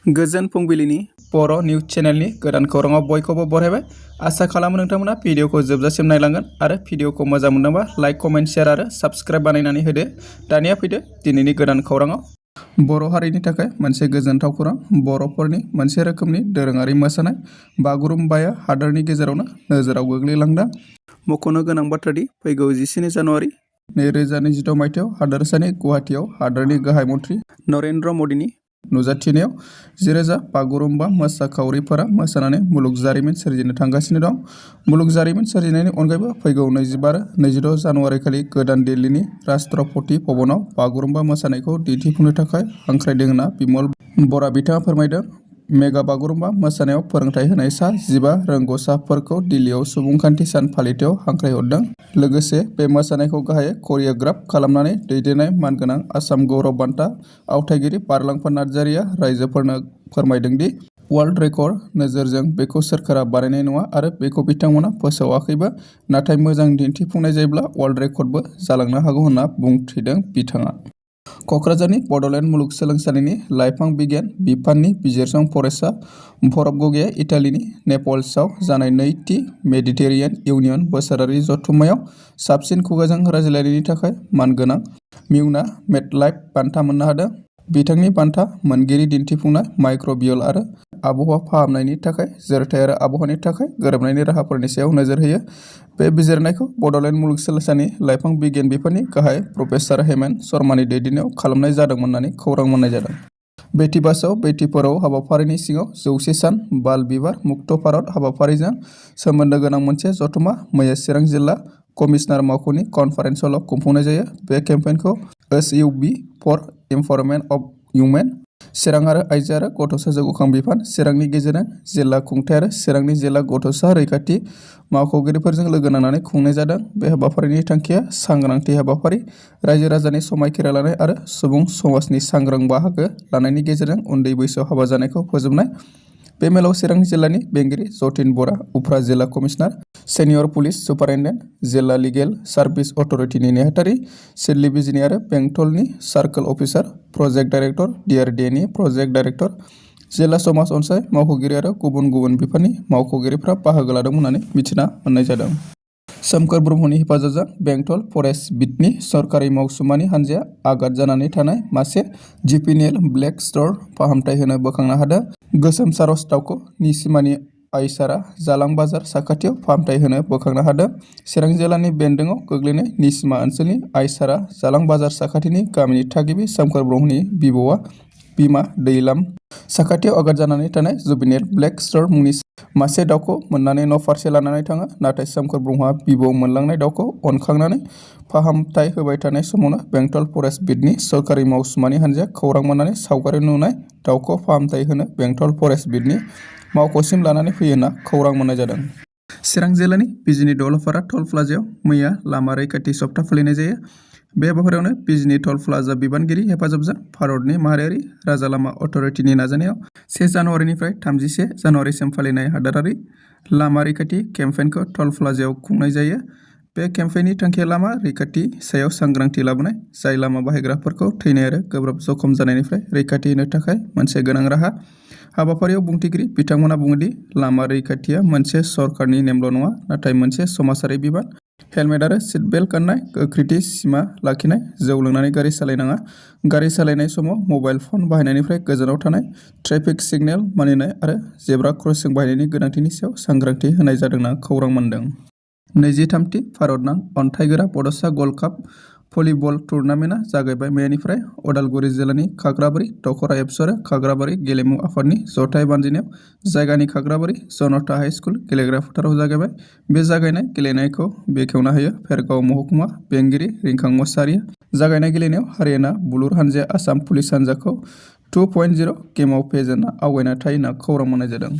गोजोन फुंबिलिनि बर' निउज चेनेलनि गोदान खौराङाव बयखौबो बरायबाय। आसा खालामो नोंथांमोना भिडिअखौ जोबजासिम नायलांगोन आरो भिडिअखौ मोजां मोनदोंबा लाइक, कमेन्ट, शेयार आरो साबस्क्राइब बानायनानै होदो। दानिया फैदो दिनैनि गोदान खौराङाव। बर' हारिनि थाखाय मोनसे गोजोनथाव खौरां। बर'फोरनि मोनसे रोखोमनि दोरोङारि मोसानाय बागुरुम्बाया हादोरनि गेजेरावनो नोजोराव गोग्लैलांदों। मख'नो गोनां बाथ्रादि फैगौ 14 जानुवारि 2026 मायथाइयाव हादोरसानि गुवाहाटीआव हादोरनि गाहाय मन्थ्रि नरेन्द्र मदिनि नुजाथिनायाव 10,000 बागुरुम्बा मोसाखावरिफोरा मोसानानै मुलुग जारिमिन सोरजिनो थांगासिनो दं। मुलुग जारिमिन सोरजिनायनि अनगायैबो फैगौ 25 आरो 26 जानुवारिखालि गोदान दिल्लीनि राष्ट्रपति भवनाव बागुरुम्बा मोसानायखौ दिन्थिफुंनो थाखाय हांख्रायदों होनना बिमल बरा बिथाङा फोरमायदों। मेगा बागुरुम्बा मोसानायाव फोरोंथाय होनाय सा 15 रोंग'साफोरखौ दिल्लीयाव सुबुंखान्थि सान फालिथायाव हांख्रायहरदों। लोगोसे बे मोसानायखौ गाहायै करिय'ग्राफ खालामनानै दैदेननाय मानगोनां आसाम गौरब बान्था आवथायगिरि बारलांफा नार्जारिया रायजोफोरनो फोरमायदों दि वर्ल्ड रेकर्ड नोजोरजों बेखौ सोरखारा बानायनाय नङा आरो बेखौ बिथांमोना फोसावाखैबो, नाथाय मोजां दिन्थिफुंनाय जायोब्ला वर्ल्ड रेकर्डबो जालांनो हागौ होनना बुंथिदों बिथाङा। क'क्राझारनि बड'लेण्ड मुलुगसोलोंसालिनि लाइफां बिगियान बिफाननि बिजिरसं फरायसा भरब गगैआ इटालीनि नेपल्सआव जानाय नैथि मेडिटेरेनियान इउनियन बोसोरारि जथुम्मायाव साबसिन खुगाजों रायज्लायनायनि थाखाय मानगोनां म्युना मेडलाइफ बान्था मोननो हादों। बिथांनि बान्था मोनगिरि दिन्थिफुंनाय माइक्र'बियल आरो आबहावा फाहामनायनि थाखाय जोरथाय आरो आबहावानि थाखाय गोरोबनायनि राहाफोरनि सायाव नोजोर होयो। बे बिजिरनायखौ बड'लेण्ड मुलुगसोलोंसालिनि लाइफां बिगियान बिफाननि गाहाय प्रफेसार हेमेन्त शर्मानि दैदेननायाव खालामनाय जादोंमोन होननानै खौरां मोननाय जादों। बेटी बाचाओ बेटी पढ़ाओ हाबाफारिनि सिङाव 100 सान बाल बिबार मुक्त भारत हाबाफारिजों सोमोन्दो गोनां मोनसे जथुम्मा मैया चिरां जिल्ला कमिशनार मावख'नि कनफारेन्स हलाव खुंफुंनाय जायो। बे केम्पेइनखौ एसइउबि फर इमपावारमेन्ट अफ वुमेन, चिरां आरो आइजो आरो गथ'सा जौगाखां बिफान, चिरांनि गेजेरजों जिल्ला खुंथाय आरो चिरांनि जिल्ला गथ'सा रैखाथि मावख'गिरिफोरजों लोगो नांनानै खुंनाय जादों। बे हाबाफारिनि थांखिया सांग्रांथि हाबाफारि, रायजो राजानि समायखिरा लानाय आरो सुबुं समाजनि सांग्रां बाहागो लानायनि गेजेरजों उन्दै बैसोआव हाबा जानायखौ फोजोबनाय। बे मेलाव चिरां जिल्लानि बेंगिरि जतिन बरा, उफ्रा जिल्ला कमिशनार, सेनियर पुलिस सुपारिनटेन्डेन्ट, जिल्ला लिगेल सार्भिस अथ'रिटिनि नेहाथारि, सिडली बिजिनि आरो बेंटलनि सार्कोल अफिसार, प्रजेक्ट डाइरेक्टर, डिआरडिएनि प्रजेक्ट डाइरेक्टर, जिल्ला समाज अनसाय मावख'गिरि आरो गुबुन गुबुन बिफाननि मावख'गिरिफ्रा बाहागो लादोंमोन होननानै मिथिना मोननाय जादों। सोमखोर ब्रह्मनि हेफाजाबजों बेंटल फरेस्ट बिटनि सरकारि मावसुमानि हान्जाया आघात जानानै थानाय मासे जुपिनियेल ब्लेक स्टर फाहामथाय होनो बोखांनो हादों। गोसोम सारस दाउखौ निसिमानि आइसारा जालां बाजार साखाथियाव फाहामथाय होनो बोखांनो हादों। चिरां जिल्लानि बेन्दोंआव गोग्लैनाय निसिमा ओनसोलनि आइसारा जालां बाजार साखाथिनि गामिनि थागिबि सोमखोर ब्रह्मनि बिमा दैलाम साखाथियाव आघात जानानै थानाय जुपिनियेल ब्लेक स्टर मुंनि मासे दाउखौ मोननानै न' फारसे लानानै थाङो। नाथाय सोमखोर ब्रह्मआ बिबौ मोनलांनाय दाउखौ अनखांनानै फाहामथाय होबाय थानाय समावनो बेंटल फरेस्ट बिटनि सरकारि मावसुमानि हान्जाया खौरां मोननानै सावगारि नुनाय दाउखौ फाहामथाय होनो बेंटल फरेस्ट बिटनि मावख'सिम लानानै फैयो होनना खौरां मोननाय जादों। चिरां जिल्लानि बिजिनि दलपारा टल प्लाजायाव मैया लामा रैखाथि सप्ता फालिनाय जायो। बे हाबाफारियावनो बिजिनि टल प्लाजा बिबानगिरि हेफाजाबजों भारतनि माहारियारि राजा लामा अथ'रिटिनि नाजानायाव 1 जानुवारिनिफ्राय 31 जानुवारिसिम फालिनाय हादोरारि लामा रैखाथि केम्पेइनखौ टल प्लाजायाव खुंनाय जायो। बे केम्पेइननि थांखिया लामा रैखाथि सायाव सांग्रांथि लाबोनाय, जाय लामा बाहायग्राफोरखौ थैनाय आरो गोब्राब जखम जानायनिफ्राय रैखाथि होनो थाखाय मोनसे गोनां राहा। हाबाफारियाव बुंथिगिरि बिथांमोना बुङोदि लामा रैखाथिया मोनसे सरकारनि नेमल' नङा, नाथाय मोनसे समाजारि बिबान। हेलमेट आरो सिट बेल्ट गाननाय, गोख्रैथि सिमा लाखिनाय, जौ लोंनानै गारि सालायनाङा, गारि सालायनाय समाव मबाइल फन बाहायनायनिफ्राय गोजानाव थानाय, ट्रेफिक सिगनेल मानिनाय आरो जेब्रा क्रसिं बाहायनायनि गोनांथिनि सायाव सांग्रांथि होनाय जादों होनना खौरां मोनदों। 23थि भारतनां अन्थाइगोरा बड'सा गल्ड काप भलिबल टुर्नामेन्टआ जागायबाय। मेनिफ्राय उदालगुरि जिल्लानि खाग्राबारि दख'रा एबसु आरो खाग्राबारि गेलेमु आफादनि जथाय बानजायनायाव जायगानि खाग्राबारि जनता हाइ स्कुल गेलेग्रा फोथाराव जागायबाय। बे जागायनाय गेलेनायखौ बेखेवना होयो फेरगाव महकुमा बेंगिरि रिंखां मुसाहारिया। जागायनाय गेलेनायाव हारियाना बुलुर हान्जाया आसाम पुलिस हान्जाखौ 2.0 गेमाव फेजेनना आवगायना थायो होनना खौरां मोननाय जादों।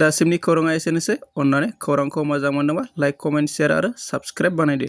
दासिमनि खौराङा एसेनोसै। अन्नानै खौरांखौ मोजां मोनदोंबा लाइक, कमेन्ट, शेयार आरो साबस्क्राइब बानायदो।